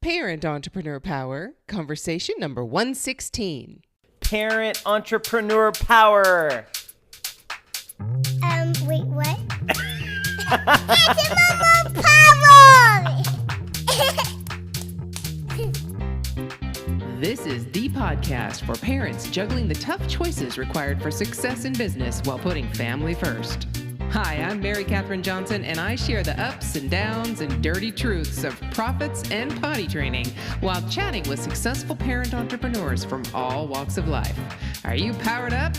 Parent Entrepreneur Power, conversation number 116. Parent Entrepreneur Power. Wait, what? Entrepreneur Power! This is the podcast for parents juggling the tough choices required for success in business while putting family first. Hi, I'm Mary Catherine Johnson, and I share the ups and downs and dirty truths of profits and potty training while chatting with successful parent entrepreneurs from all walks of life. Are you powered up?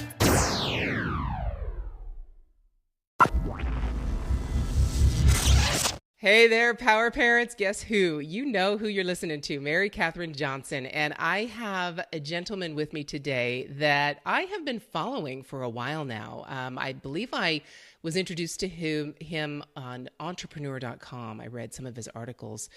Hey there, Power Parents. Guess who? You know who you're listening to, Mary Catherine Johnson. And I have a gentleman with me today that I have been following for a while now. I believe I was introduced to him on Entrepreneur.com. I read some of his articles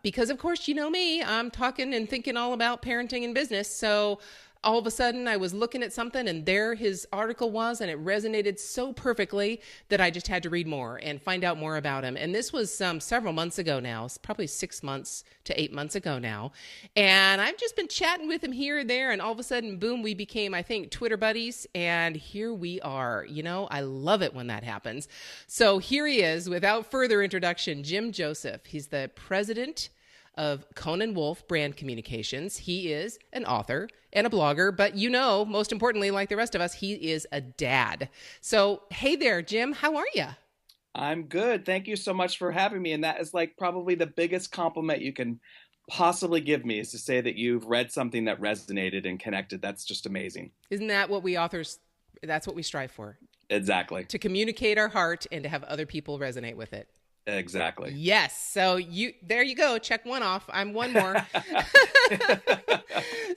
because, of course, you know me, I'm talking and thinking all about parenting and business. So all of a sudden I was looking at something and there his article was, and it resonated so perfectly that I just had to read more and find out more about him. And this was several months ago now, it's probably 6 months to 8 months ago now. And I've just been chatting with him here and there, and all of a sudden, boom, we became, I think, Twitter buddies. And here we are. You know, I love it when that happens. So here he is, without further introduction, JimJoseph. He's the president of Conan Wolf Brand Communications. He is an author and a blogger, but you know, most importantly, like the rest of us, he is a dad. So, hey there, Jim, how are you? I'm good. Thank you so much for having me. And that is like probably the biggest compliment you can possibly give me, is to say that you've read something that resonated and connected. That's just amazing. Isn't that what we authors, that's what we strive for? Exactly. To communicate our heart and to have other people resonate with it. Exactly. Yes. So there you go. Check one off. I'm one more.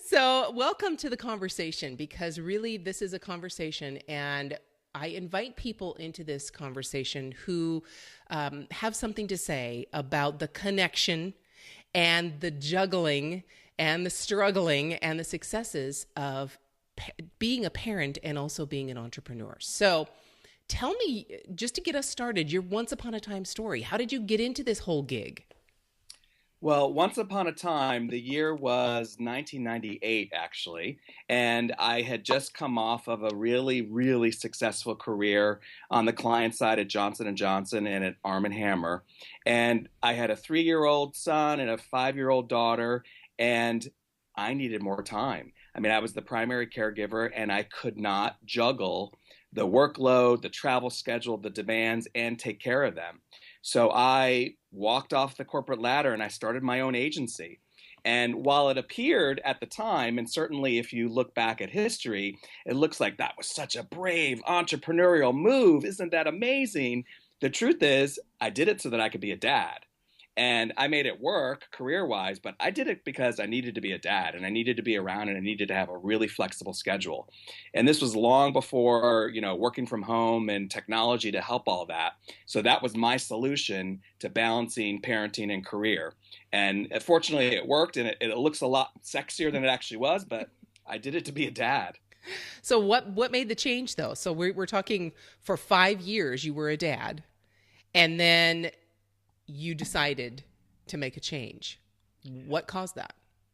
So welcome to the conversation, because really this is a conversation, and I invite people into this conversation who have something to say about the connection and the juggling and the struggling and the successes of being a parent and also being an entrepreneur. So tell me, just to get us started, your once upon a time story. How did you get into this whole gig? Well, once upon a time, the year was 1998, actually, and I had just come off of a really, really successful career on the client side at Johnson & Johnson and at Arm & Hammer. And I had a 3-year-old son and a 5-year-old daughter, and I needed more time. I mean, I was the primary caregiver, and I could not juggle the workload, the travel schedule, the demands, and take care of them. So I walked off the corporate ladder and I started my own agency. And while it appeared at the time, and certainly if you look back at history, it looks like that was such a brave entrepreneurial move. Isn't that amazing? The truth is, I did it so that I could be a dad. And I made it work career-wise, but I did it because I needed to be a dad, and I needed to be around, and I needed to have a really flexible schedule. And this was long before, working from home and technology to help all that. So that was my solution to balancing parenting and career. And fortunately, it worked, and it looks a lot sexier than it actually was, but I did it to be a dad. So what made the change, though? So we're talking, for 5 years you were a dad, and then you decided to make a change. What caused that?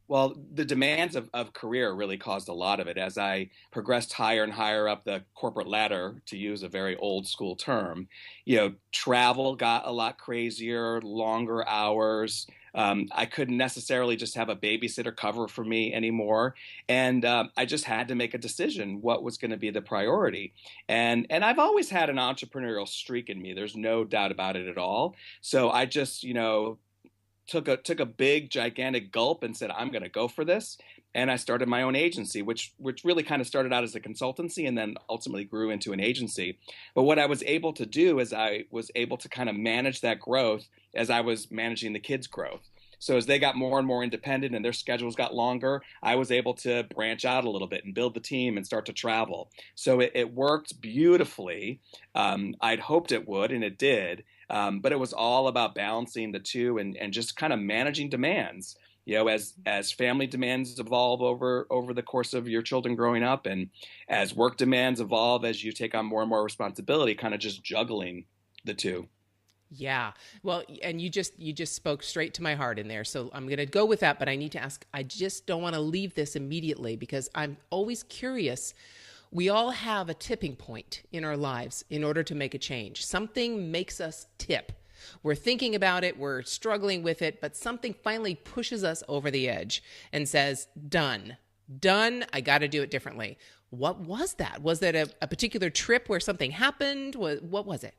Well, the demands of career really caused a lot of it. As I progressed higher and higher up the corporate ladder, to use a very old school term, travel got a lot crazier, longer hours. I couldn't necessarily just have a babysitter cover for me anymore. And I just had to make a decision what was going to be the priority. And I've always had an entrepreneurial streak in me. There's no doubt about it at all. So I just, took a big, gigantic gulp and said, I'm going to go for this. And I started my own agency, which really kind of started out as a consultancy and then ultimately grew into an agency. But what I was able to do is I was able to kind of manage that growth as I was managing the kids' growth. So as they got more and more independent and their schedules got longer, I was able to branch out a little bit and build the team and start to travel. So it worked beautifully. I'd hoped it would, and it did. But it was all about balancing the two and just kind of managing demands. As family demands evolve over the course of your children growing up, and as work demands evolve as you take on more and more responsibility, kind of just juggling the two. Yeah. Well, and you just spoke straight to my heart in there. So I'm going to go with that, but I need to ask, I just don't want to leave this immediately because I'm always curious. We all have a tipping point in our lives in order to make a change. Something makes us tip. We're thinking about it, we're struggling with it, but something finally pushes us over the edge and says, done, done, I got to do it differently. What was that? Was that a particular trip where something happened? What was it?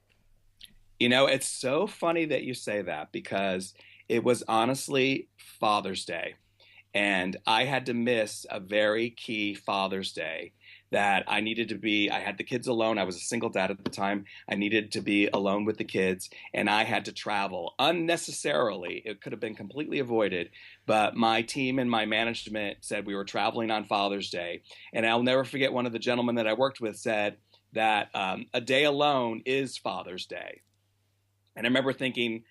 It's so funny that you say that because it was honestly Father's Day. And I had to miss a very key Father's Day that I had the kids alone. I was a single dad at the time. I needed to be alone with the kids, and I had to travel unnecessarily. It could have been completely avoided, but my team and my management said we were traveling on Father's Day. And I'll never forget one of the gentlemen that I worked with said that a day alone is Father's Day. And I remember thinking,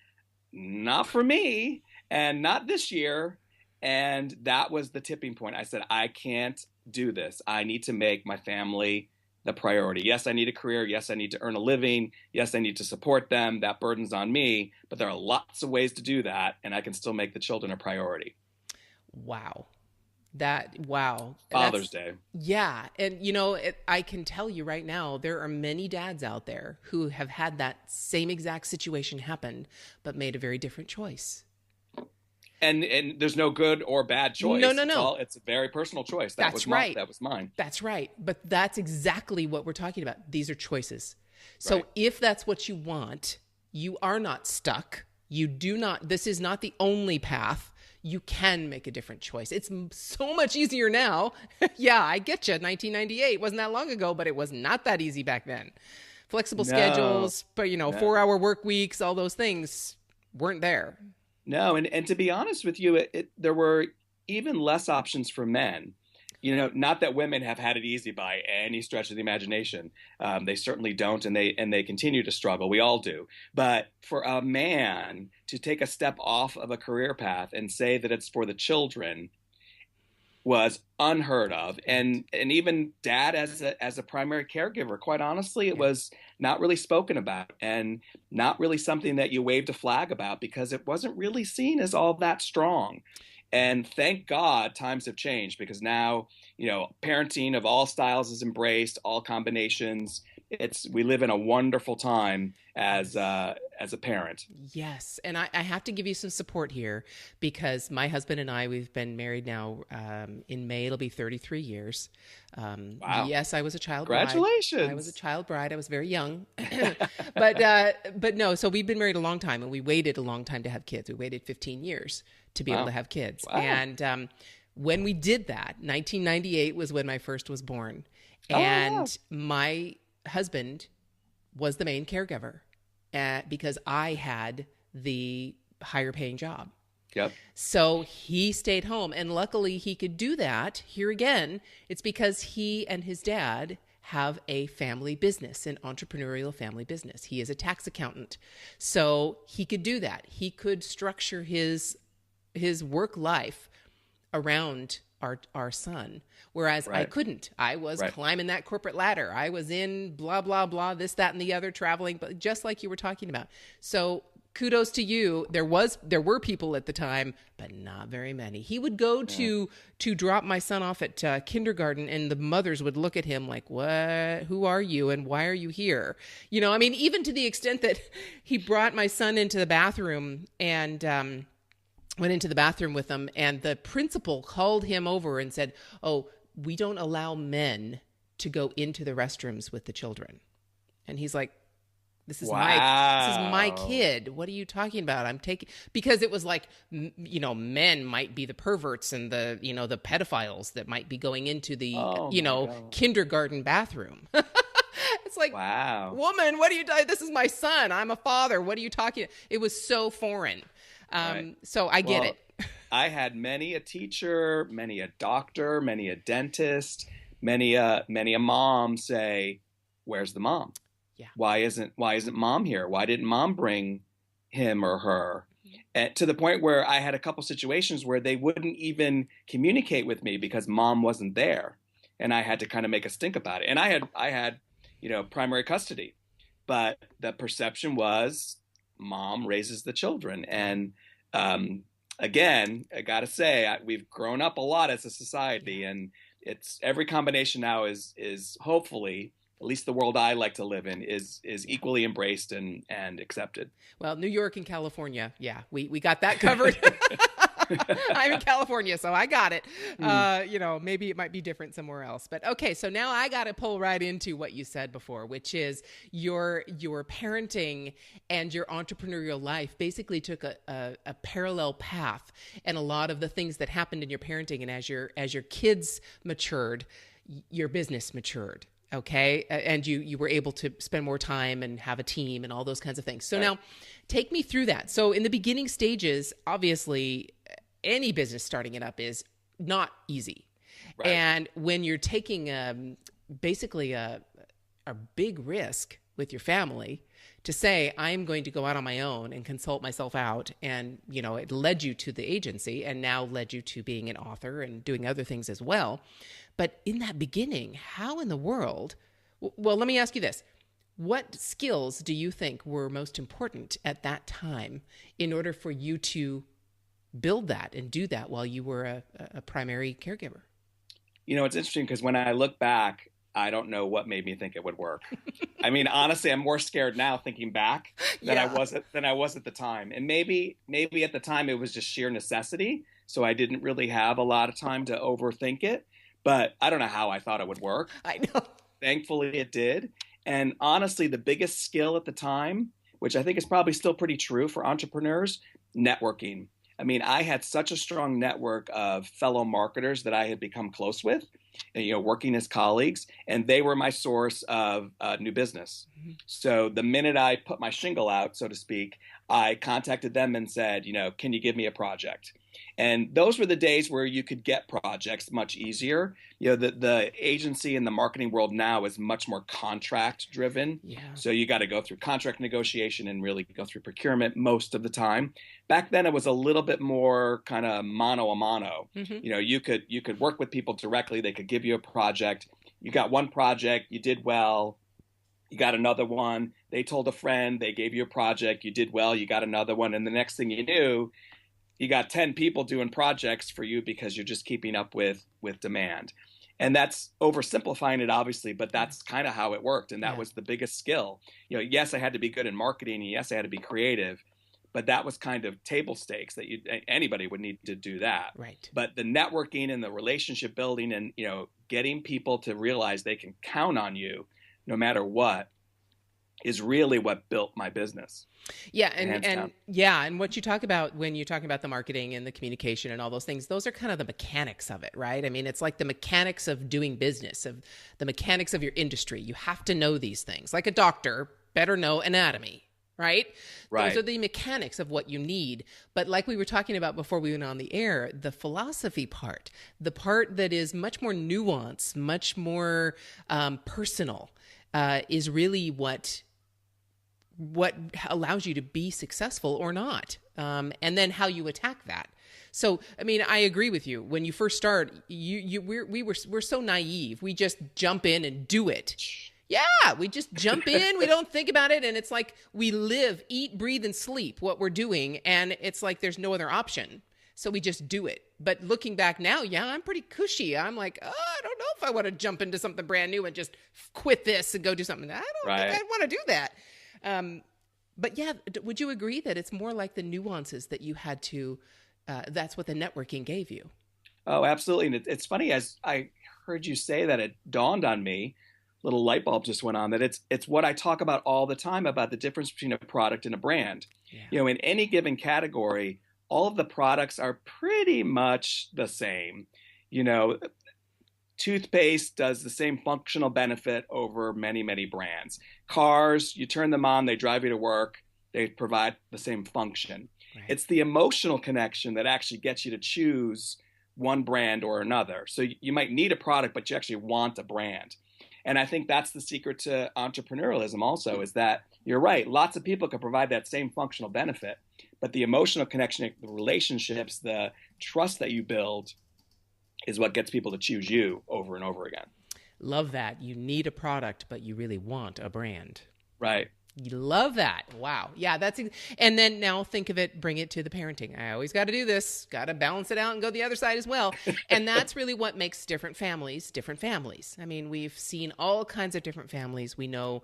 not for me and not this year. And that was the tipping point. I said, I can't do this. I need to make my family the priority. Yes, I need a career. Yes, I need to earn a living. Yes, I need to support them. That burden's on me. But there are lots of ways to do that. And I can still make the children a priority. Wow. Wow. Father's Day. Yeah. And, I can tell you right now, there are many dads out there who have had that same exact situation happen, but made a very different choice. And there's no good or bad choice. No. It's a very personal choice. That's right. That was mine. That's right. But that's exactly what we're talking about. These are choices. So Right. if that's what you want, you are not stuck. This is not the only path. You can make a different choice. It's so much easier now. Yeah, I get you. 1998 wasn't that long ago, but it was not that easy back then. Flexible schedules, but 4-hour work weeks, all those things weren't there. No, and to be honest with you, there were even less options for men. Not that women have had it easy by any stretch of the imagination. They certainly don't, and they continue to struggle. We all do. But for a man to take a step off of a career path and say that it's for the children was unheard of. And even dad as a primary caregiver, quite honestly, it was not really spoken about and not really something that you waved a flag about because it wasn't really seen as all that strong. And thank God times have changed because now, parenting of all styles is embraced, all combinations. We live in a wonderful time as a parent. Yes. And I have to give you some support here because my husband and we've been married now, in May, it'll be 33 years. Wow. Yes, I was a child Congratulations. bride. I was a child bride. I was very young, but no, so we've been married a long time and we waited a long time to have kids. We waited 15 years to be able to have kids. Wow. And, when we did that, 1998 was when my first was born. And my husband was the main caregiver because I had the higher paying job. Yep. So he stayed home, and luckily he could do that. Here again, it's because he and his dad have a family business, an entrepreneurial family business. He is a tax accountant. So he could do that. He could structure his work life around our son, whereas I couldn't. I was climbing that corporate ladder. I was in blah, blah, blah, this, that, and the other, traveling, but just like you were talking about. So kudos to you. There were people at the time, but not very many. He would go to drop my son off at kindergarten, and the mothers would look at him like, what, who are you? And why are you here? Even to the extent that he brought my son into the bathroom and, went into the bathroom with him, and the principal called him over and said, "Oh, we don't allow men to go into the restrooms with the children." And he's like, this is my kid. What are you talking about? Because it was like, men might be the perverts and the pedophiles that might be going into the, kindergarten bathroom. It's like, wow, woman, what are you doing? This is my son. I'm a father. What are you talking? It was so foreign. So I get it. I had many a teacher, many a doctor, many a dentist, many a mom say, "Where's the mom? Yeah. Why isn't mom here? Why didn't mom bring him or her?" And to the point where I had a couple situations where they wouldn't even communicate with me because mom wasn't there, and I had to kind of make a stink about it. And I had primary custody, but the perception was mom raises the children. And again, I got to say, we've grown up a lot as a society, and it's every combination now is hopefully, at least the world I like to live in, is equally embraced and accepted. Well, New York and California, yeah, we got that covered. I'm in California, so I got it. Maybe it might be different somewhere else. But okay, so now I got to pull right into what you said before, which is your parenting and your entrepreneurial life basically took a parallel path, and a lot of the things that happened in your parenting and as your kids matured, your business matured. Okay. And you were able to spend more time and have a team and all those kinds of things. So now take me through that. So in the beginning stages, obviously any business starting it up is not easy. Right. And when you're taking basically a big risk with your family to say, I'm going to go out on my own and consult myself out. And, it led you to the agency and now led you to being an author and doing other things as well. But in that beginning, how in the world, well, let me ask you this. What skills do you think were most important at that time in order for you to build that and do that while you were a primary caregiver? It's interesting because when I look back, I don't know what made me think it would work. I mean, honestly, I'm more scared now thinking back than I was at the time. And maybe at the time it was just sheer necessity. So I didn't really have a lot of time to overthink it. But I don't know how I thought it would work. I know. Thankfully, it did. And honestly, the biggest skill at the time, which I think is probably still pretty true for entrepreneurs, networking. I mean, I had such a strong network of fellow marketers that I had become close with, and, working as colleagues, and they were my source of new business. Mm-hmm. So the minute I put my shingle out, so to speak, I contacted them and said, can you give me a project? And those were the days where you could get projects much easier. The agency and the marketing world now is much more contract driven. Yeah. So you got to go through contract negotiation and really go through procurement most of the time. Back then, it was a little bit more kind of mano a mano. Mm-hmm. You could work with people directly. They could give you a project. You got one project, you did well. You got another one. They told a friend, they gave you a project. You did well. You got another one. And the next thing you knew, you got 10 people doing projects for you because you're just keeping up with demand. And that's oversimplifying it, obviously, but that's kind of how it worked. And that was the biggest skill. Yes, I had to be good in marketing. And yes, I had to be creative. But that was kind of table stakes that anybody would need to do that. Right. But the networking and the relationship building and, getting people to realize they can count on you no matter what is really what built my business. Yeah. And what you talk about when you talk about the marketing and the communication and all those things, those are kind of the mechanics of it, right? I mean, it's like the mechanics of doing business, of the mechanics of your industry. You have to know these things. Like a doctor better know anatomy, right? Those are the mechanics of what you need. But like we were talking about before we went on the air, the philosophy part, the part that is much more nuanced, much more personal, is really what allows you to be successful or not, and then how you attack that. So, I mean, I agree with you. When you first start, we're so naive. We just jump in and do it. Yeah, we just jump in. We don't think about it, and it's like we live, eat, breathe, and sleep what we're doing, and it's like there's no other option. So we just do it. But looking back now, I'm pretty cushy. I'm like, I don't know if I want to jump into something brand new and just quit this and go do something. I don't think I want to do that. But yeah, would you agree that it's more like the nuances that you had to, that's what the networking gave you? Oh, absolutely. And it's funny, as I heard you say that, it dawned on me, little light bulb just went on, that it's what I talk about all the time about the difference between a product and a brand. Yeah. In any given category, all of the products are pretty much the same. Toothpaste does the same functional benefit over many, many brands. Cars, you turn them on, they drive you to work, they provide the same function. Right. It's the emotional connection that actually gets you to choose one brand or another. So you might need a product, but you actually want a brand. And I think that's the secret to entrepreneurialism also, is that you're right. Lots of people can provide that same functional benefit, but the emotional connection, the relationships, the trust that you build is what gets people to choose you over and over again. Love that. You need a product, but you really want a brand. Right. You love that. Wow. Yeah, and then now think of it, bring it to the parenting. I always got to do this, got to balance it out and go the other side as well. And that's really what makes different families. I mean, we've seen all kinds of different families. We know,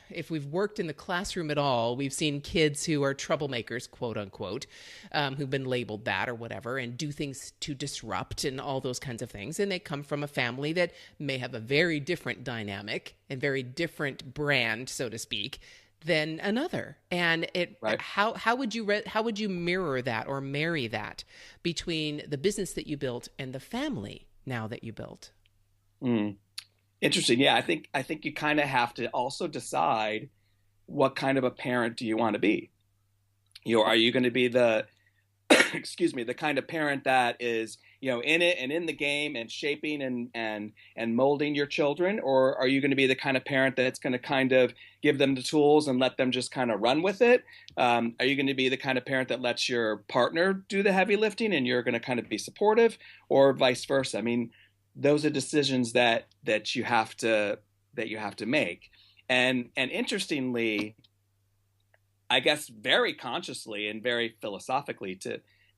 if we've worked in the classroom at all, we've seen kids who are troublemakers, quote unquote, who've been labeled that or whatever, and do things to disrupt and all those kinds of things. And they come from a family that may have a very different dynamic and very different brand, so to speak, than another. And Right. how would you mirror that or marry that between the business that you built and the family now that you built? Mm. Interesting. Yeah, I think you kind of have to also decide what kind of a parent do you want to be. Are you going to be the excuse me, the kind of parent that is, in it and in the game and shaping and molding your children, or are you going to be the kind of parent that's going to kind of give them the tools and let them just kind of run with it? Are you going to be the kind of parent that lets your partner do the heavy lifting and you're going to kind of be supportive, or vice versa? I mean, those are decisions that you have to make. And interestingly, I guess very consciously and very philosophically,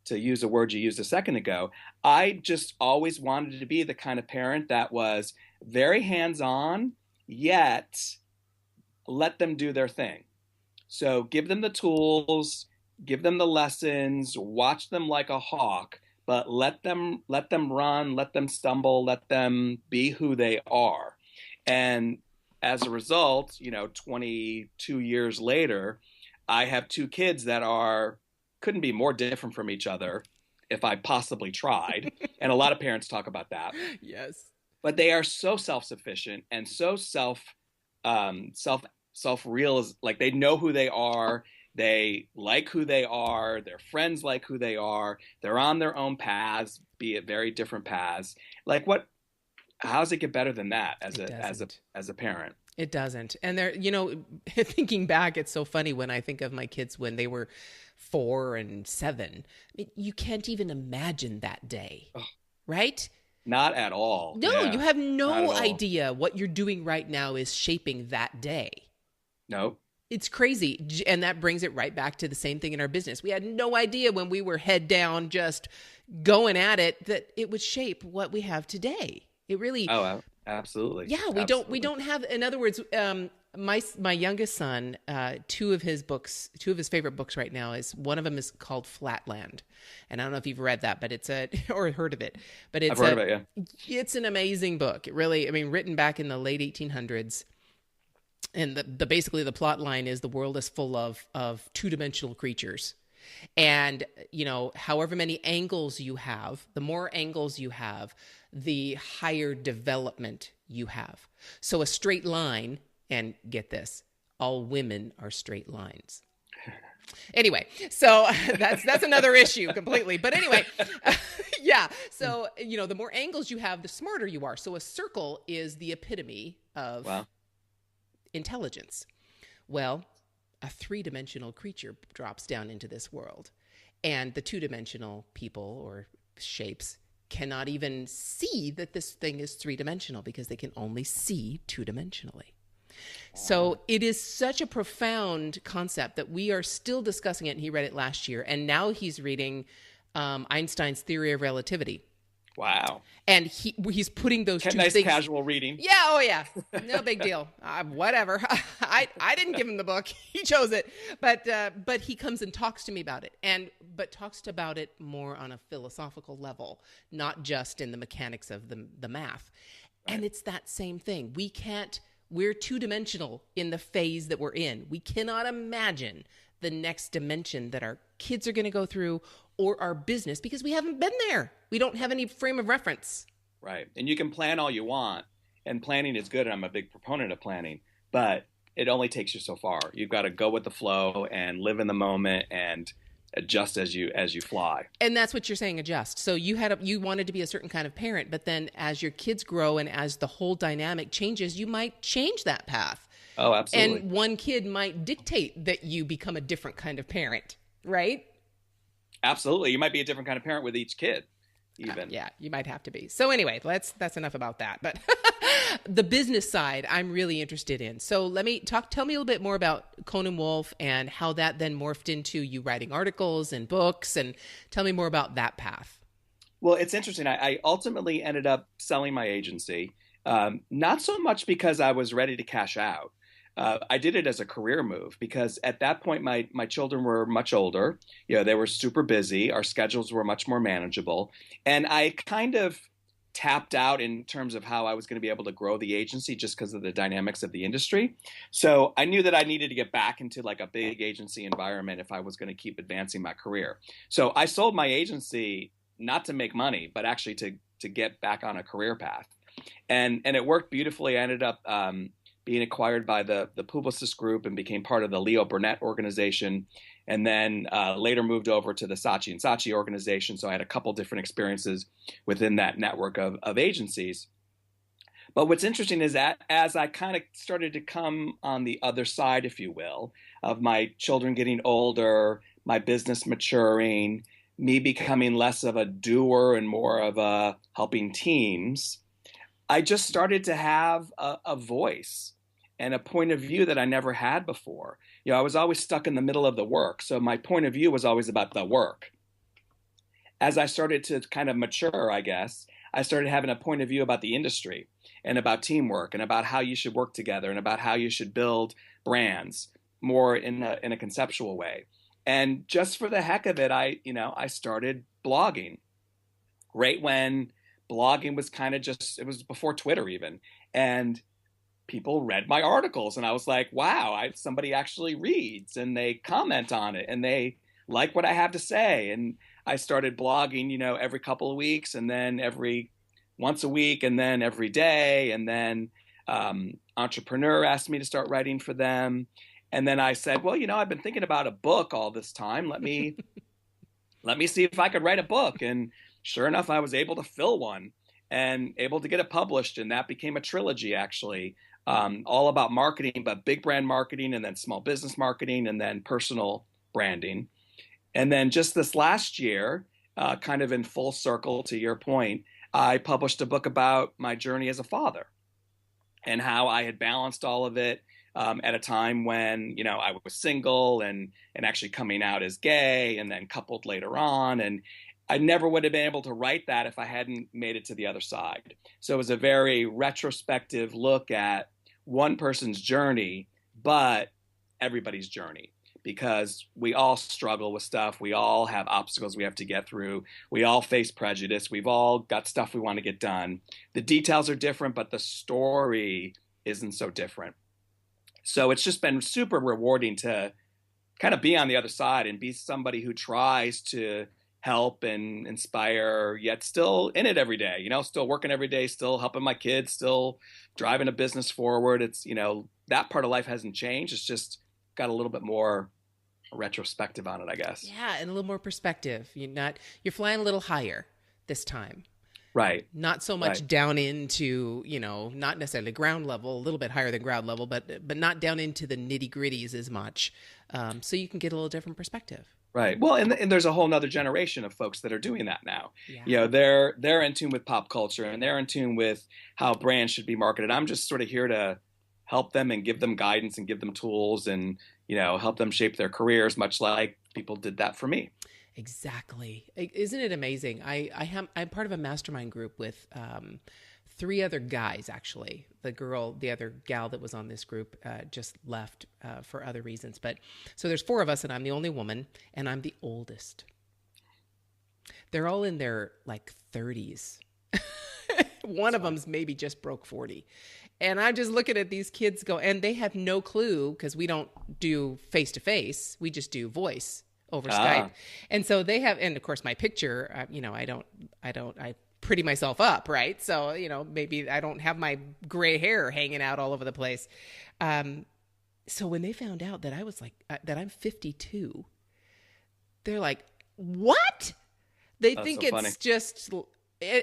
to use a word you used a second ago, I just always wanted to be the kind of parent that was very hands-on, yet let them do their thing. So give them the tools, give them the lessons, watch them like a hawk, but let them run, let them stumble, let them be who they are. And as a result, 22 years later, I have two kids that couldn't be more different from each other if I possibly tried. And a lot of parents talk about that. Yes. But they are so self-sufficient and so self-real, like they know who they are. They like who they are. Their friends like who they are. They're on their own paths, be it very different paths. Like how does it get better than that as a parent? It doesn't. And thinking back, it's so funny when I think of my kids when they were 4 and 7. You can't even imagine that day, right? Not at all. No, Yeah, you have no idea what you're doing right now is shaping that day. No. It's crazy. And that brings it right back to the same thing in our business. We had no idea when we were head down, just going at it, that it would shape what we have today. It really. Oh, absolutely. Yeah, we don't have, in other words, my youngest son, two of his favorite books right now one of them is called Flatland. And I don't know if you've read that, but or heard of it, but I've heard of it, yeah. It's an amazing book. It really, written back in the late 1800s. And basically the plot line is the world is full of two-dimensional creatures. And, however many angles you have, the more angles you have, the higher development you have. So a straight line, and get this, all women are straight lines. Anyway, so that's another issue completely. But anyway, yeah. So, the more angles you have, the smarter you are. So a circle is the epitome of intelligence. Well, a three-dimensional creature drops down into this world, and the two-dimensional people or shapes cannot even see that this thing is three-dimensional because they can only see two-dimensionally. So it is such a profound concept that we are still discussing it, and he read it last year, and now he's reading Einstein's theory of relativity. Wow. And he's putting those two nice things. Casual reading. Yeah. Oh, yeah. No big deal. Whatever. I didn't give him the book. He chose it. But he comes and talks to me about it, but talks about it more on a philosophical level, not just in the mechanics of the math. Right. And it's that same thing. We're two-dimensional in the phase that we're in. We cannot imagine the next dimension that our kids are going to go through or our business because we haven't been there. We don't have any frame of reference. Right. And you can plan all you want, and planning is good. And I'm a big proponent of planning, but it only takes you so far. You've got to go with the flow and live in the moment and adjust as you fly. And that's what you're saying, adjust. So you wanted to be a certain kind of parent, but then as your kids grow and as the whole dynamic changes, you might change that path. Oh, absolutely. And one kid might dictate that you become a different kind of parent, right? Absolutely. You might be a different kind of parent with each kid. even. Yeah, you might have to be. So anyway, that's enough about that. But the business side, I'm really interested in. So tell me a little bit more about Conan Wolf and how that then morphed into you writing articles and books, and tell me more about that path. Well, it's interesting. I ultimately ended up selling my agency, not so much because I was ready to cash out. I did it as a career move because at that point, my children were much older. They were super busy. Our schedules were much more manageable. And I kind of tapped out in terms of how I was going to be able to grow the agency just because of the dynamics of the industry. So I knew that I needed to get back into like a big agency environment if I was going to keep advancing my career. So I sold my agency not to make money, but actually to get back on a career path. And it worked beautifully. I ended up being acquired by the Publicis Group and became part of the Leo Burnett organization, and then later moved over to the Saatchi & Saatchi organization. So I had a couple different experiences within that network of agencies. But what's interesting is that as I kind of started to come on the other side, if you will, of my children getting older, my business maturing, me becoming less of a doer and more of a helping teams, I just started to have a voice and a point of view that I never had before. I was always stuck in the middle of the work. So my point of view was always about the work. As I started to kind of mature, I guess, I started having a point of view about the industry and about teamwork and about how you should work together and about how you should build brands more in a conceptual way. And just for the heck of it, I started blogging right when blogging was kind of it was before Twitter even. And people read my articles and I was like, wow, somebody actually reads and they comment on it and they like what I have to say. And I started blogging, every couple of weeks and then every once a week and then every day. And then Entrepreneur asked me to start writing for them. And then I said, well, I've been thinking about a book all this time. Let me see if I could write a book. And sure enough, I was able to fill one and able to get it published. And that became a trilogy, actually, all about marketing, but big brand marketing and then small business marketing and then personal branding. And then just this last year, kind of in full circle to your point, I published a book about my journey as a father and how I had balanced all of it at a time when, I was single and actually coming out as gay and then coupled later on. And I never would have been able to write that if I hadn't made it to the other side. So it was a very retrospective look at one person's journey, but everybody's journey, because we all struggle with stuff. We all have obstacles we have to get through. We all face prejudice. We've all got stuff we want to get done. The details are different, but the story isn't so different. So it's just been super rewarding to kind of be on the other side and be somebody who tries to help and inspire, yet still in it every day, still working every day, still helping my kids, still driving a business forward. It's, that part of life hasn't changed. It's just got a little bit more retrospective on it, I guess. Yeah. And a little more perspective. You're flying a little higher this time. Right. Not so much down into, not necessarily ground level, a little bit higher than ground level, but not down into the nitty gritties as much. So you can get a little different perspective. Right. Well, and there's a whole nother generation of folks that are doing that now. Yeah. They're in tune with pop culture and they're in tune with how brands should be marketed. I'm just sort of here to help them and give them guidance and give them tools and, help them shape their careers, much like people did that for me. Exactly. Isn't it amazing? I'm part of a mastermind group with 3 other guys, actually. The other gal that was on this group just left for other reasons. But so there's 4 of us and I'm the only woman and I'm the oldest. They're all in their 30s. One of them's maybe just broke 40. And I'm just looking at these kids go, and they have no clue because we don't do face-to-face. We just do voice over Skype. And so they have, and of course my picture, I pretty myself up, right? So, maybe I don't have my gray hair hanging out all over the place. So when they found out that I was that I'm 52, they're like, what? They think it's funny. Just,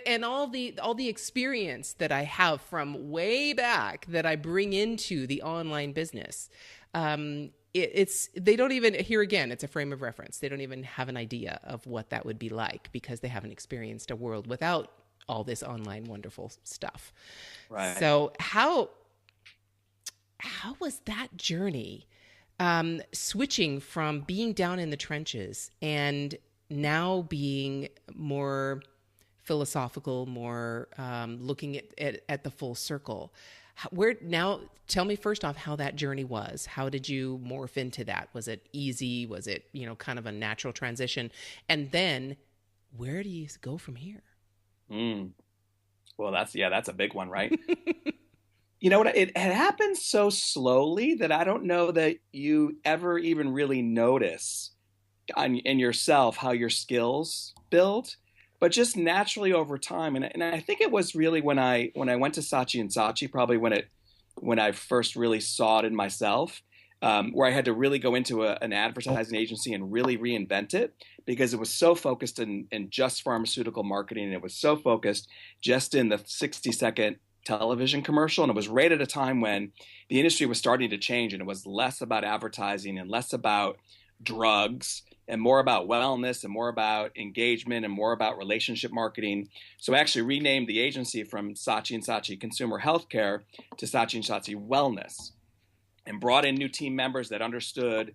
and all the experience that I have from way back that I bring into the online business. it's they don't even, here again, it's a frame of reference. They don't even have an idea of what that would be like because they haven't experienced a world without all this online wonderful stuff. Right. So how was that journey, switching from being down in the trenches and now being more philosophical, more looking at the full circle? Tell me first off how that journey was. How did you morph into that? Was it easy? Was it, kind of a natural transition? And then where do you go from here? Well, that's a big one, right? You know what? It happens so slowly that I don't know that you ever even really notice in yourself how your skills build, but just naturally over time. And I think it was really when I went to Saatchi & Saatchi, probably when I first really saw it in myself, where I had to really go into an advertising agency and really reinvent it because it was so focused in just pharmaceutical marketing. And it was so focused just in the 60-second television commercial. And it was right at a time when the industry was starting to change and it was less about advertising and less about drugs and more about wellness and more about engagement and more about relationship marketing. So I actually renamed the agency from Saatchi & Saatchi Consumer Healthcare to Saatchi & Saatchi Wellness and brought in new team members that understood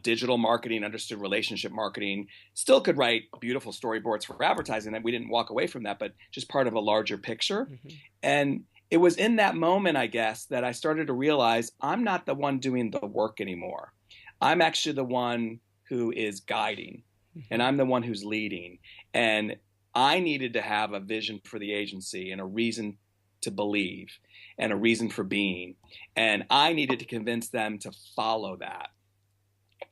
digital marketing, understood relationship marketing, still could write beautiful storyboards for advertising. That we didn't walk away from that, but just part of a larger picture. Mm-hmm. And it was in that moment, I guess, that I started to realize I'm not the one doing the work anymore. I'm actually the one who is guiding, and I'm the one who's leading. And I needed to have a vision for the agency and a reason to believe and a reason for being. And I needed to convince them to follow that.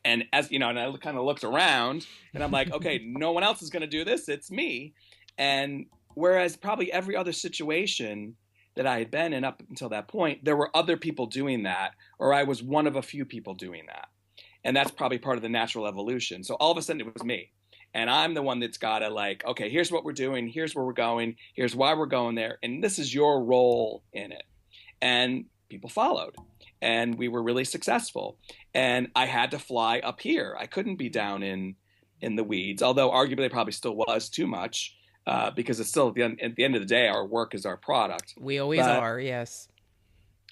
And and I kind of looked around and I'm like, okay, no one else is going to do this. It's me. And whereas probably every other situation that I had been in up until that point, there were other people doing that, or I was one of a few people doing that. And that's probably part of the natural evolution. So all of a sudden it was me. And I'm the one that's got to okay, here's what we're doing. Here's where we're going. Here's why we're going there. And this is your role in it. And people followed. And we were really successful. And I had to fly up here. I couldn't be down in the weeds, although arguably probably still was too much because it's still at the end of the day, our work is our product. We always are, yes.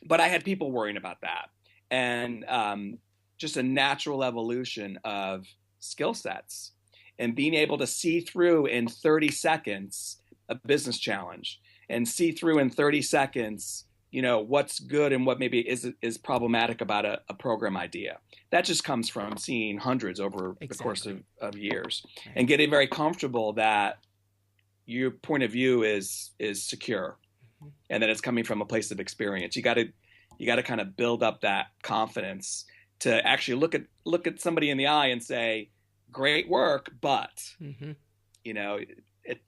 But I had people worrying about that. And just a natural evolution of skill sets and being able to see through in 30 seconds a business challenge and see through in 30 seconds, what's good and what maybe is problematic about a program idea. That just comes from seeing hundreds over the course of years and getting very comfortable that your point of view is secure and that it's coming from a place of experience. You got to kind of build up that confidence to actually look at somebody in the eye and say, great work, but,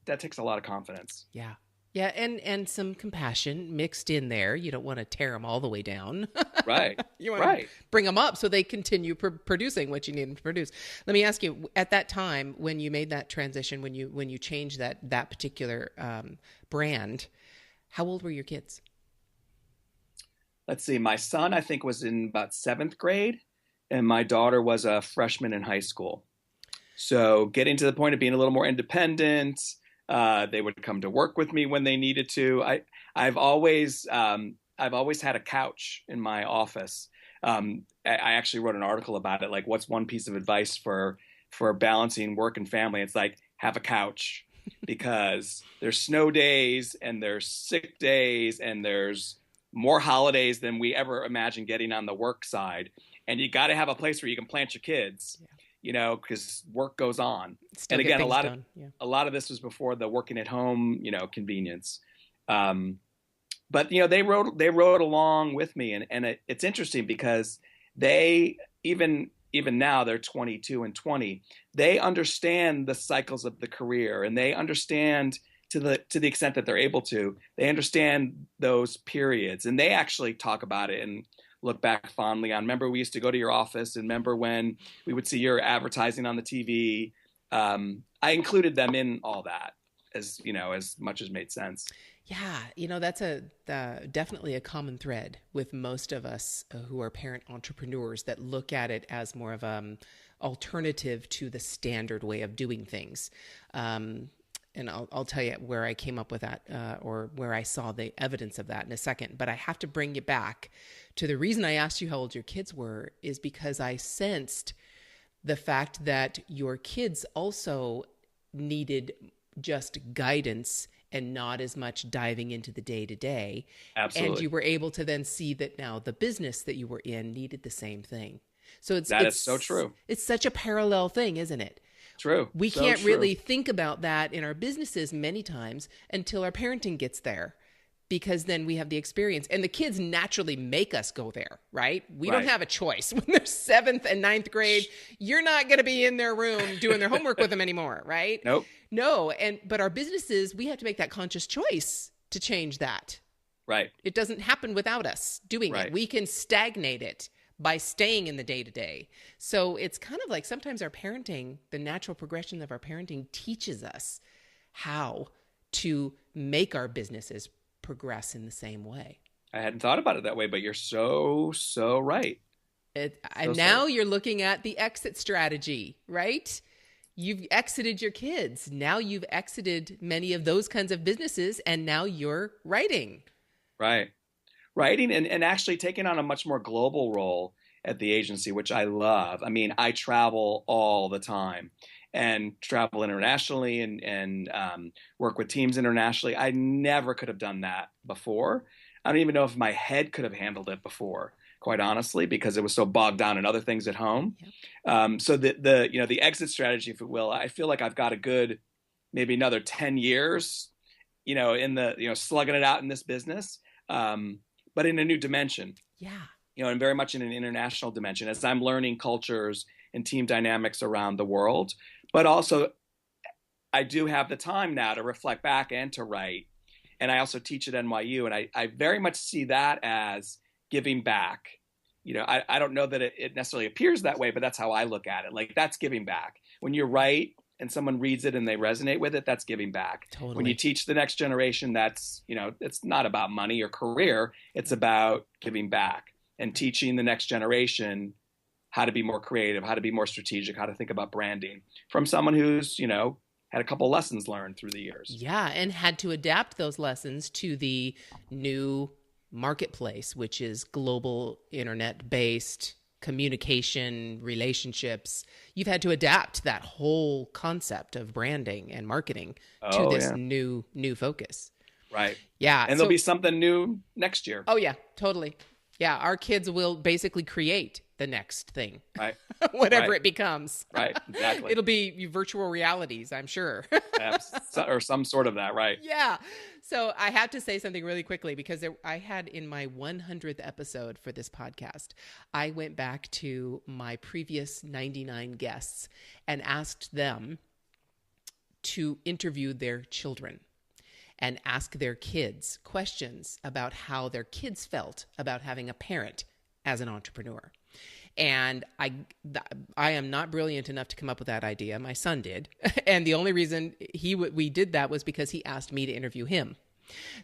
that takes a lot of confidence. Yeah. Yeah. And some compassion mixed in there. You don't want to tear them all the way down. Right. You want to bring them up so they continue producing what you need them to produce. Let me ask you, at that time, when you made that transition, when you changed that particular brand, how old were your kids? Let's see, my son, I think, was in about 7th grade, and my daughter was a freshman in high school. So getting to the point of being a little more independent, they would come to work with me when they needed to. I've always had a couch in my office. I actually wrote an article about it, like what's one piece of advice for balancing work and family? It's like, have a couch, because there's snow days and there's sick days and there's more holidays than we ever imagined getting on the work side. And you got to have a place where you can plant your kids, because work goes on. Still and again, a lot of this was before the working at home, convenience. But they rode along with me, and it's interesting because they even now they're 22 and 20. They understand the cycles of the career, and they understand to the extent that they're able to. They understand those periods, and they actually talk about it and look back fondly on. Remember, we used to go to your office, and remember when we would see your advertising on the TV. I included them in all that. as much as made sense. Yeah, that's definitely a common thread with most of us who are parent entrepreneurs that look at it as more of alternative to the standard way of doing things. And I'll tell you where I came up with that, or where I saw the evidence of that in a second. But I have to bring you back to the reason I asked you how old your kids were is because I sensed the fact that your kids also needed just guidance and not as much diving into the day-to-day. Absolutely. And you were able to then see that now the business that you were in needed the same thing. So it's so true. It's such a parallel thing, isn't it? True. We can't really think about that in our businesses many times until our parenting gets there, because then we have the experience and the kids naturally make us go there, right? We don't have a choice. When they're 7th and 9th grade, you're not going to be in their room doing their homework with them anymore, right? Nope. No. But our businesses, we have to make that conscious choice to change that. Right. It doesn't happen without us doing it. We can stagnate it by staying in the day-to-day. So it's kind of like sometimes our parenting, the natural progression of our parenting teaches us how to make our businesses progress in the same way. I hadn't thought about it that way, but you're so right. And now you're looking at the exit strategy, right? You've exited your kids. Now you've exited many of those kinds of businesses, and now you're writing. Right. Writing and actually taking on a much more global role at the agency, which I love. I mean, I travel all the time and travel internationally and work with teams internationally. I never could have done that before. I don't even know if my head could have handled it before, quite honestly, because it was so bogged down in other things at home. Yep. So the exit strategy, if you will, I feel like I've got a good, maybe another 10 years, in the, slugging it out in this business. But in a new dimension. Yeah. And very much in an international dimension as I'm learning cultures and team dynamics around the world. But also, I do have the time now to reflect back and to write. And I also teach at NYU. And I very much see that as giving back. I don't know that it necessarily appears that way, but that's how I look at it. Like, that's giving back. When you write and someone reads it and they resonate with it, that's giving back. Totally. When you teach the next generation, that's, it's not about money or career. It's about giving back and teaching the next generation how to be more creative, how to be more strategic, how to think about branding from someone who's, had a couple lessons learned through the years. Yeah. And had to adapt those lessons to the new marketplace, which is global internet-based communication, relationships. You've had to adapt that whole concept of branding and marketing to this new focus. Right. Yeah. And there'll be something new next year. Oh, yeah, totally. Yeah. Our kids will basically create the next thing. Right. Whatever it becomes. Right. Exactly. It'll be virtual realities, I'm sure. Or some sort of that. Right. Yeah. So I have to say something really quickly because I had in my 100th episode for this podcast, I went back to my previous 99 guests and asked them to interview their children and ask their kids questions about how their kids felt about having a parent as an entrepreneur. And I am not brilliant enough to come up with that idea. My son did. And the only reason we did that was because he asked me to interview him.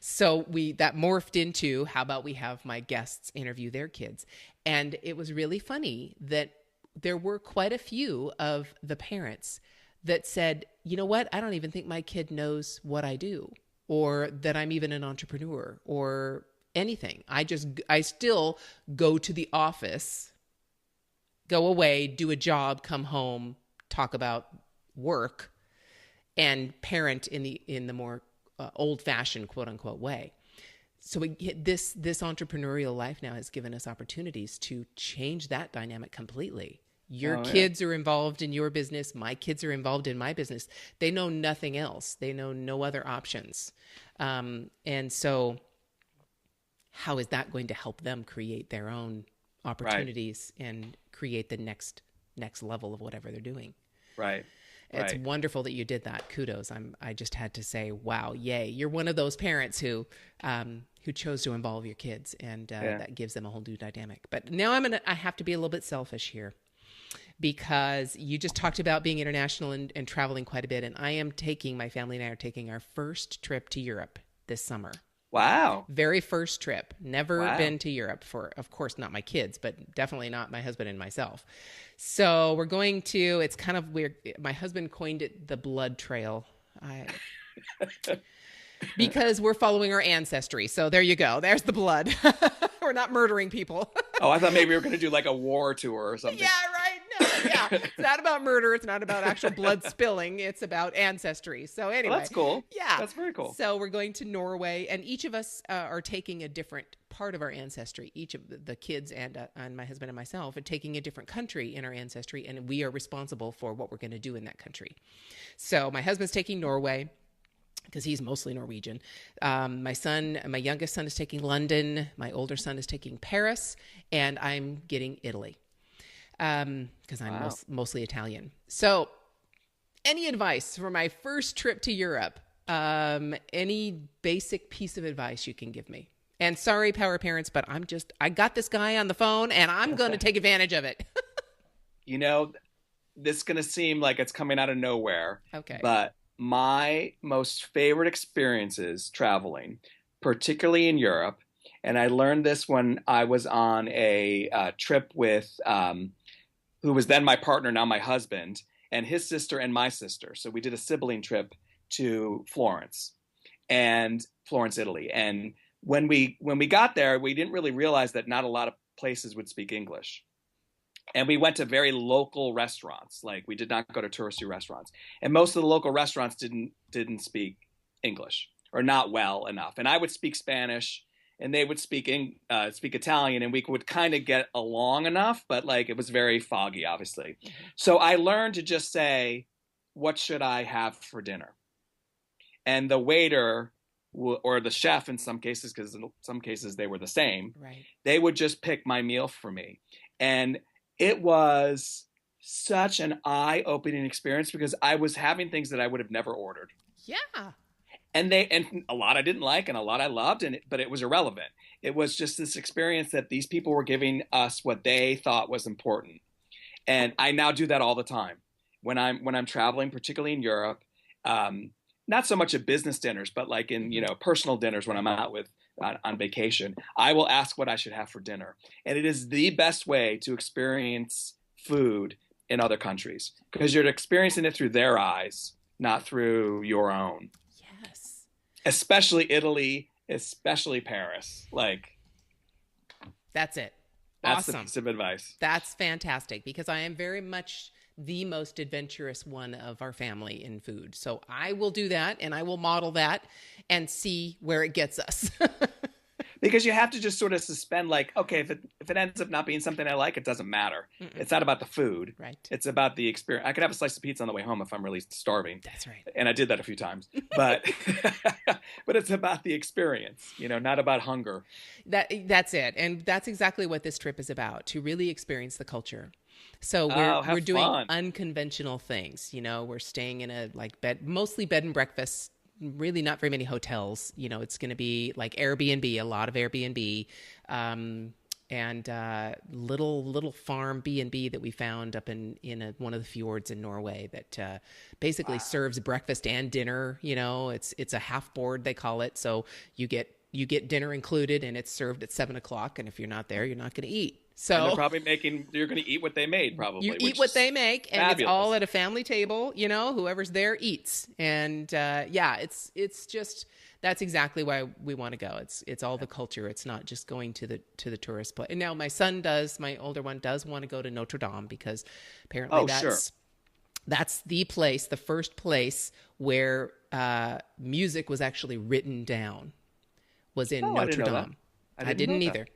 So that morphed into, how about we have my guests interview their kids? And it was really funny that there were quite a few of the parents that said, you know what? I don't even think my kid knows what I do, or that I'm even an entrepreneur or anything. I still go to the office, go away, do a job, come home, talk about work, and parent in the more old-fashioned, quote-unquote, way. So this entrepreneurial life now has given us opportunities to change that dynamic completely. Your kids are involved in your business. My kids are involved in my business. They know nothing else. They know no other options. And so how is that going to help them create their own opportunities and create the next level of whatever they're doing? Right. It's wonderful that you did that. Kudos. I just had to say, wow, yay. You're one of those parents who chose to involve your kids, and that gives them a whole new dynamic. But now I have to be a little bit selfish here. because you just talked about being international and traveling quite a bit. And my family and I are taking our first trip to Europe this summer. Wow. Very first trip. Never Wow. been to Europe for, of course, not my kids, but definitely not my husband and myself. So we're going to, it's kind of weird. My husband coined it the blood trail. Because we're following our ancestry. So there you go. There's the blood. We're not murdering people. Oh, I thought maybe we were going to do like a war tour or something. Yeah, right. No, yeah. It's not about murder. It's not about actual blood spilling. It's about ancestry. So anyway. Well, that's cool. Yeah. That's very cool. So we're going to Norway, and each of us are taking a different part of our ancestry. Each of the kids and my husband and myself are taking a different country in our ancestry, and we are responsible for what we're going to do in that country. So my husband's taking Norway, because he's mostly Norwegian. My youngest son is taking London. My older son is taking Paris, and I'm getting Italy because I'm mostly Italian. So any advice for my first trip to Europe? Any basic piece of advice you can give me? And sorry, Power Parents, but I got this guy on the phone, and I'm going to take advantage of it. This is going to seem like it's coming out of nowhere. Okay. But my most favorite experiences traveling, particularly in Europe, and I learned this when I was on a trip with who was then my partner, now my husband, and his sister and my sister. So we did a sibling trip to Florence, Italy. And when we got there, we didn't really realize that not a lot of places would speak English. And we went to very local restaurants. Like, we did not go to touristy restaurants. And most of the local restaurants didn't speak English, or not well enough. And I would speak Spanish, and they would speak Italian, and we would kind of get along enough, but like, it was very foggy, obviously. So I learned to just say, "What should I have for dinner?" And the waiter or the chef, in some cases, because in some cases they were the same, right, they would just pick my meal for me. And it was such an eye-opening experience, because I was having things that I would have never ordered. Yeah. And a lot I didn't like, and a lot I loved, but it was irrelevant. It was just this experience that these people were giving us what they thought was important. And I now do that all the time when I'm traveling, particularly in Europe. Not so much at business dinners, but like in personal dinners when I'm out on vacation. I will ask what I should have for dinner. And it is the best way to experience food in other countries, because you're experiencing it through their eyes, not through your own. Yes. Especially Italy, especially Paris. Like, that's it. That's awesome. the piece of advice. That's fantastic, because I am very much the most adventurous one of our family in food. So I will do that, and I will model that and see where it gets us. Because you have to just sort of suspend, like, okay, if it ends up not being something I like, it doesn't matter. Mm-mm. It's not about the food. Right. It's about the experience. I could have a slice of pizza on the way home if I'm really starving. That's right. And I did that a few times. But but it's about the experience, not about hunger. That's it. And that's exactly what this trip is about, to really experience the culture. So we're doing unconventional things. We're staying in mostly bed and breakfast. Really not very many hotels. It's going to be like Airbnb, a lot of Airbnb, and little farm B&B that we found up in one of the fjords in Norway that basically serves breakfast and dinner. It's a half board, they call it. So you get dinner included, and it's served at 7:00. And if you're not there, you're not going to eat. So and they're probably you're going to eat what they made, probably. You eat what they make, and fabulous. It's all at a family table. Whoever's there eats. And it's just, that's exactly why we want to go. It's all the culture. It's not just going to the tourist place. And now my older one does want to go to Notre Dame, because apparently that's the first place where music was actually written down, was in Notre Dame. I didn't either.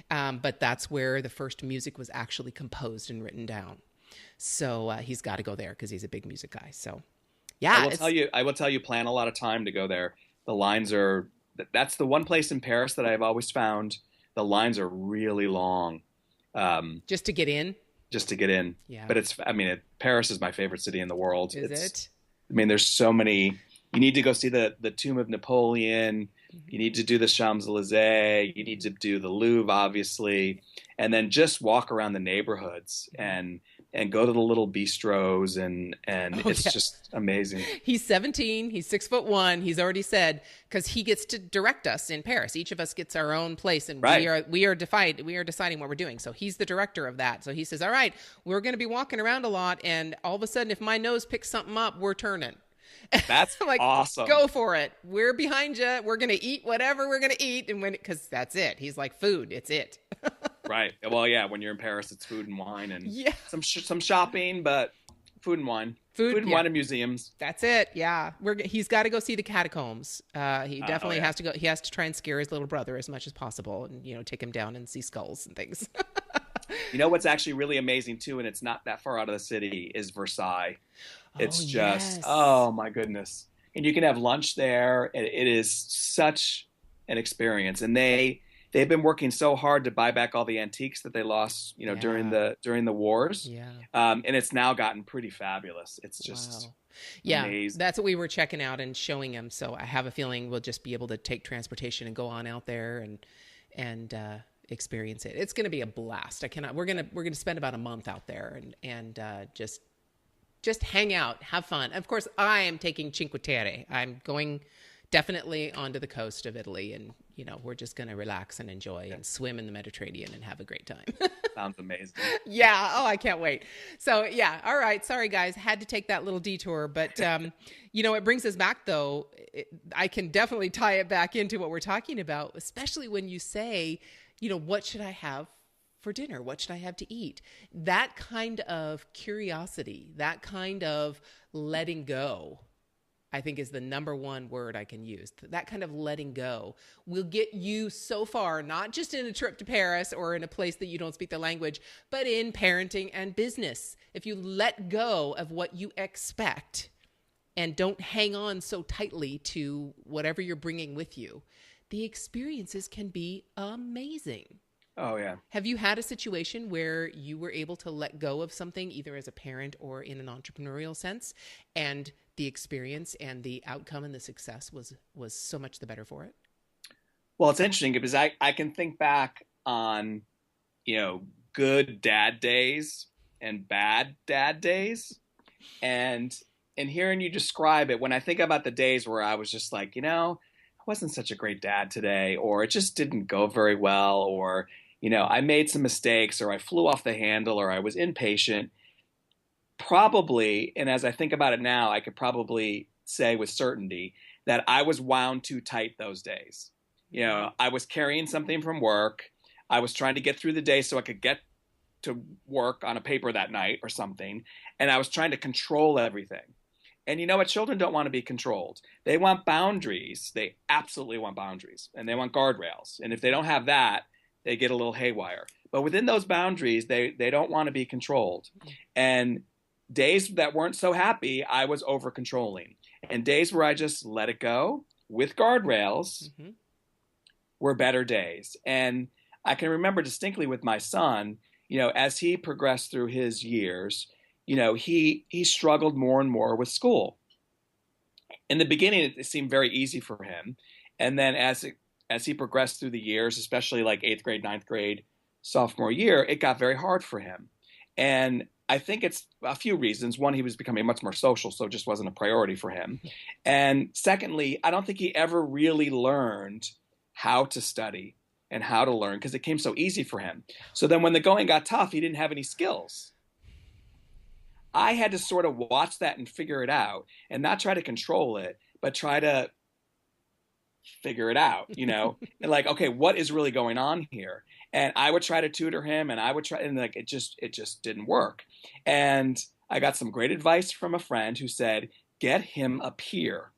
But that's where the first music was actually composed and written down. So he's got to go there, because he's a big music guy. So, yeah. I will tell you, plan a lot of time to go there. The lines that's the one place in Paris that I've always found the lines are really long. Just to get in? Just to get in. Yeah. But Paris is my favorite city in the world. Is it? There's so many. You need to go see the Tomb of Napoleon. You need to do the Champs-Élysées. You need to do the Louvre, obviously, and then just walk around the neighborhoods. And and go to the little bistros, and Oh, it's yeah. just amazing. He's 17. He's 6'1". He's already said, because he gets to direct us in Paris. Each of us gets our own place, and Right. we are deciding what we're doing. So he's the director of that. So he says, all right, we're going to be walking around a lot, and all of a sudden, if my nose picks something up, we're turning. That's I'm like, awesome. go for it. We're behind you. We're going to eat whatever we're going to eat. And because that's it. He's like, food, it's it. Right. Well, yeah, when you're in Paris, it's food and wine and Yeah. some shopping, but food and wine. Food and yeah. wine and museums. That's it. Yeah. He's got to go see the catacombs. He definitely yeah. has to go. He has to try and scare his little brother as much as possible and, take him down and see skulls and things. You know what's actually really amazing too, and it's not that far out of the city, is Versailles. It's just, yes. oh my goodness. And you can have lunch there. It is such an experience. And they've been working so hard to buy back all the antiques that they lost, Yeah. during the wars. Yeah. And it's now gotten pretty fabulous. It's just Wow. Yeah, amazing. that's what we were checking out and showing him. So I have a feeling we'll just be able to take transportation and go on out there and experience it. It's going to be a blast. We're going to spend about a month out there and just hang out, have fun. Of course, I am taking Cinque Terre. I'm going definitely onto the coast of Italy, and we're just going to relax and enjoy and swim in the Mediterranean and have a great time. Sounds amazing. Yeah. Oh, I can't wait. So yeah. All right. Sorry, guys. Had to take that little detour, but it brings us back though. I can definitely tie it back into what we're talking about, especially when you say, what should I have for dinner? What should I have to eat? That kind of curiosity, that kind of letting go, I think is the number one word I can use. That kind of letting go will get you so far, not just in a trip to Paris or in a place that you don't speak the language, but in parenting and business. If you let go of what you expect and don't hang on so tightly to whatever you're bringing with you, the experiences can be amazing. Oh, yeah. Have you had a situation where you were able to let go of something, either as a parent or in an entrepreneurial sense, and the experience and the outcome and the success was so much the better for it? Well, it's interesting because I can think back on, good dad days and bad dad days. And hearing you describe it, when I think about the days where I was just like, I wasn't such a great dad today, or it just didn't go very well, or, I made some mistakes, or I flew off the handle, or I was impatient. Probably, and as I think about it now, I could probably say with certainty that I was wound too tight those days. I was carrying something from work. I was trying to get through the day so I could get to work on a paper that night or something. And I was trying to control everything. And you know what? Children don't want to be controlled. They want boundaries. They absolutely want boundaries. And they want guardrails. And if they don't have that, they get a little haywire. But within those boundaries, they don't want to be controlled. And days that weren't so happy, I was over controlling. And days where I just let it go with guardrails were better days. And I can remember distinctly with my son, as he progressed through his years, he struggled more and more with school. In the beginning, it seemed very easy for him. And then as he progressed through the years, especially like 8th grade, 9th grade, sophomore year, it got very hard for him. And I think it's a few reasons. One, he was becoming much more social, so it just wasn't a priority for him. And secondly, I don't think he ever really learned how to study and how to learn because it came so easy for him. So then when the going got tough, he didn't have any skills. I had to sort of watch that and figure it out and not try to control it, but try to figure it out, and like, okay, what is really going on here? And I would try to tutor him and I would try, and like, it just didn't work. And I got some great advice from a friend who said, get him a peer.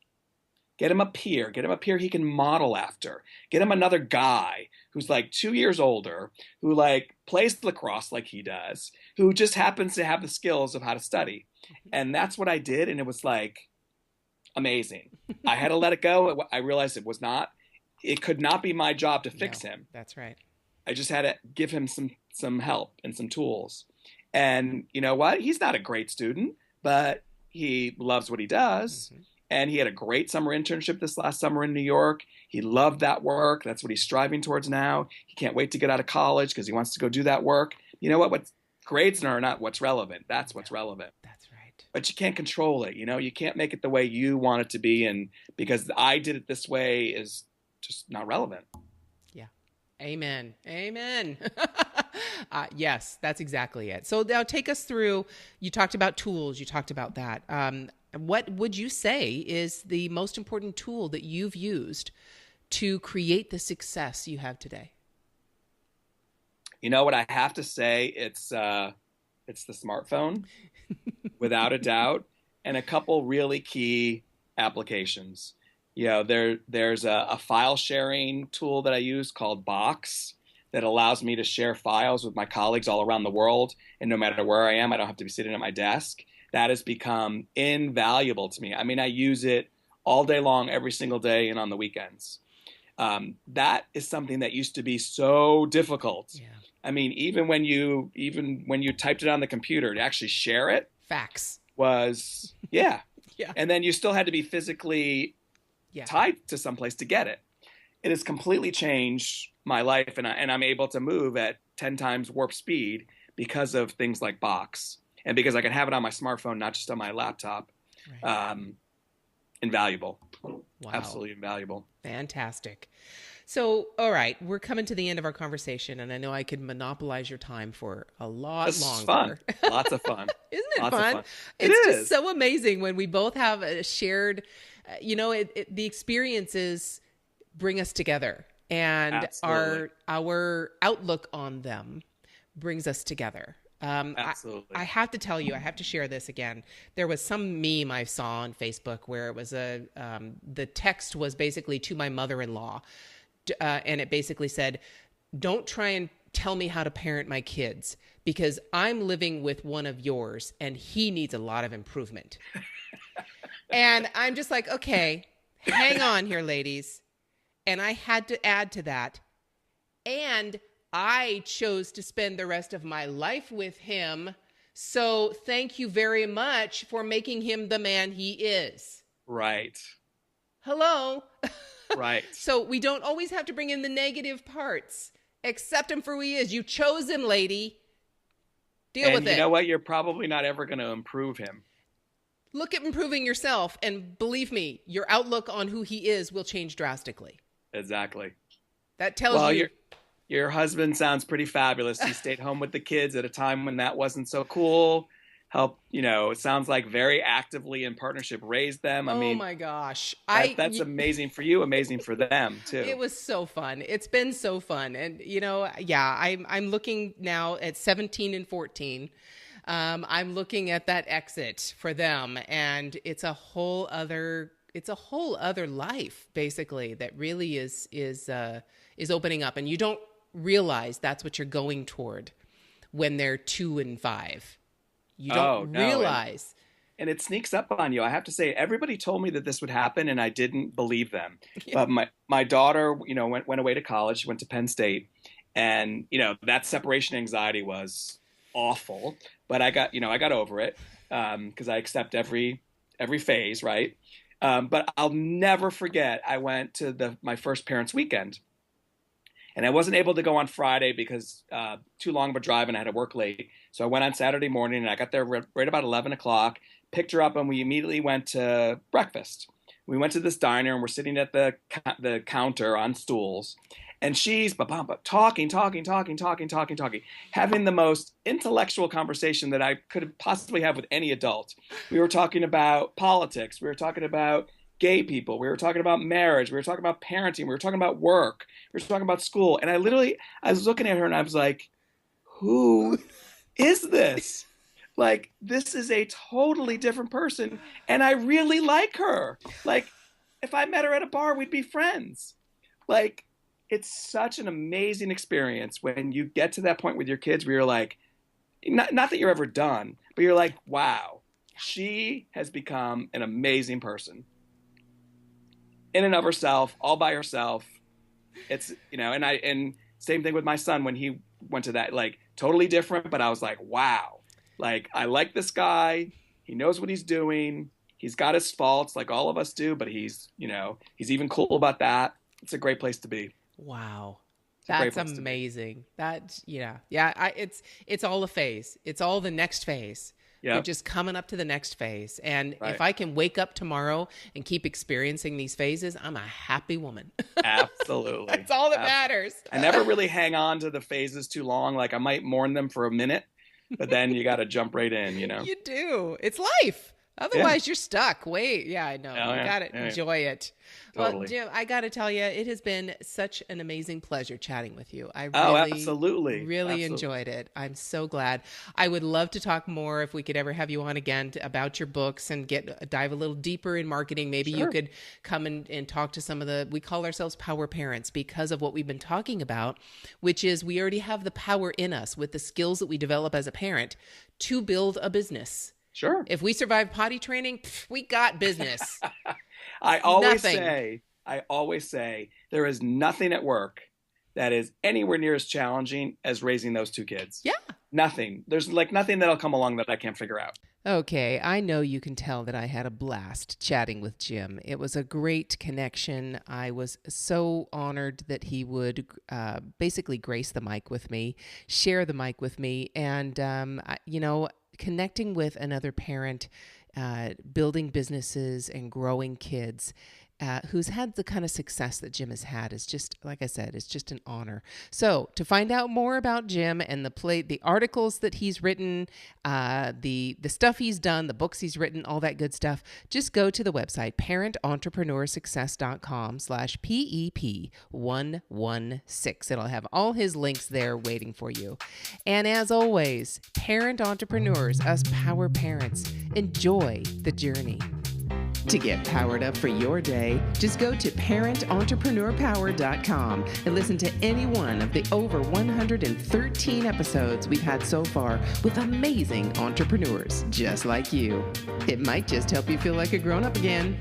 Get him a peer he can model after. Get him another guy who's like 2 years older, who like plays lacrosse like he does, who just happens to have the skills of how to study. And that's what I did. And it was like amazing. I had to let it go. I realized it could not be my job to fix him. That's right. I just had to give him some help and some tools. And you know what? He's not a great student, but he loves what he does. And he had a great summer internship this last summer in New York. He loved that work. That's what he's striving towards now. He can't wait to get out of college because he wants to go do that work. You know what? Grades are not what's relevant. That's what's relevant. That's right. But you can't control it. You can't make it the way you want it to be. And because I did it this way is just not relevant. Yeah. Amen. Amen. Yes, that's exactly it. So now take us through, you talked about tools, you talked about that. What would you say is the most important tool that you've used to create the success you have today? You know what I have to say? It's the smartphone, without a doubt, and a couple really key applications. There's a file sharing tool that I use called Box that allows me to share files with my colleagues all around the world. And no matter where I am, I don't have to be sitting at my desk. That has become invaluable to me. I mean, I use it all day long, every single day, and on the weekends. That is something that used to be so difficult. Yeah. I mean, even when you typed it on the computer to actually share it, Fax was yeah. Yeah. And then you still had to be physically tied to someplace to get it. It has completely changed my life, and I'm able to move at 10 times warp speed because of things like Box, and because I can have it on my smartphone, not just on my laptop. Right. Invaluable. Wow. Absolutely invaluable. Fantastic. So, all right, we're coming to the end of our conversation, and I know I could monopolize your time for a lot longer. This is fun. Lots of fun. Isn't it Lots fun? Of fun. It's just so amazing when we both have a shared, the experiences bring us together, and our outlook on them brings us together. Absolutely. I have to tell you, I have to share this again. There was some meme I saw on Facebook where it was the text was basically to my mother-in-law. And it basically said, don't try and tell me how to parent my kids because I'm living with one of yours and he needs a lot of improvement. And I'm just like, okay, hang on here, ladies. And I had to add to that. And I chose to spend the rest of my life with him. So thank you very much for making him the man he is. Right. Hello. Right. So we don't always have to bring in the negative parts. Accept him for who he is. You chose him, lady. Deal with it. You know what? You're probably not ever going to improve him. Look at improving yourself, and believe me, your outlook on who he is will change drastically. Exactly. That tells you. Your husband sounds pretty fabulous. He stayed home with the kids at a time when that wasn't so cool. It sounds like very actively in partnership raised them. I mean, oh my gosh. That's amazing for you, amazing for them too. It was so fun. It's been so fun. And I'm looking now at 17 and 14. I'm looking at that exit for them, and it's a whole other life basically that really is opening up, and you don't realize that's what you're going toward when they're 2 and 5. You don't realize. And it sneaks up on you. I have to say, everybody told me that this would happen, and I didn't believe them. Yeah. But my daughter, went away to college. She went to Penn State, and that separation anxiety was awful. But I got over it because I accept every phase, right? But I'll never forget. I went to my first parents' weekend, and I wasn't able to go on Friday because too long of a drive, and I had to work late. So I went on Saturday morning, and I got there right about 11 o'clock, picked her up, and we immediately went to breakfast. We went to this diner, and we're sitting at the counter on stools, and she's talking, having the most intellectual conversation that I could possibly have with any adult. We were talking about politics. We were talking about gay people. We were talking about marriage. We were talking about parenting. We were talking about work. We were talking about school. And I was looking at her, and I was like, who is this? Like, this is a totally different person, and I really like her. Like, if I met her at a bar, we'd be friends. Like, it's such an amazing experience when you get to that point with your kids where you're like, not that you're ever done, but you're like, wow, she has become an amazing person. In and of herself, all by herself. It's, and same thing with my son when he went to that, like, totally different, but I was like, wow. Like, I like this guy. He knows what he's doing. He's got his faults like all of us do, but he's even cool about that. It's a great place to be. Wow. That's amazing. It's all a phase. It's all the next phase. Yep. We're just coming up to the next phase. And Right. if I can wake up tomorrow and keep experiencing these phases, I'm a happy woman. Absolutely. That's all that matters. I never really hang on to the phases too long. Like I might mourn them for a minute, but then you got to jump right in, you know? You do. It's life. Otherwise, you're stuck. Wait. Yeah, I know. You got to enjoy it. Totally. Well, Jim, I got to tell you, it has been such an amazing pleasure chatting with you. I absolutely. really enjoyed it. I'm so glad. I would love to talk more if we could ever have you on again about your books and dive a little deeper in marketing. Maybe you could come and talk to some of we call ourselves power parents because of what we've been talking about, which is we already have the power in us with the skills that we develop as a parent to build a business. Sure. If we survive potty training, we got business. I always say there is nothing at work that is anywhere near as challenging as raising those two kids. Yeah. Nothing. There's like nothing that'll come along that I can't figure out. Okay, I know you can tell that I had a blast chatting with Jim. It was a great connection. I was so honored that he would basically grace the mic with me, share the mic with me, and, connecting with another parent, building businesses and growing kids who's had the kind of success that Jim has had is just, like I said, it's just an honor. So to find out more about Jim and the articles that he's written, the stuff he's done, the books he's written, all that good stuff, just go to the website, parententrepreneurssuccess.com/PEP116. It'll have all his links there waiting for you. And as always, parent entrepreneurs, us power parents, enjoy the journey. To get powered up for your day, just go to parententrepreneur.power.com and listen to any one of the over 113 episodes we've had so far with amazing entrepreneurs just like you. It might just help you feel like a grown-up again.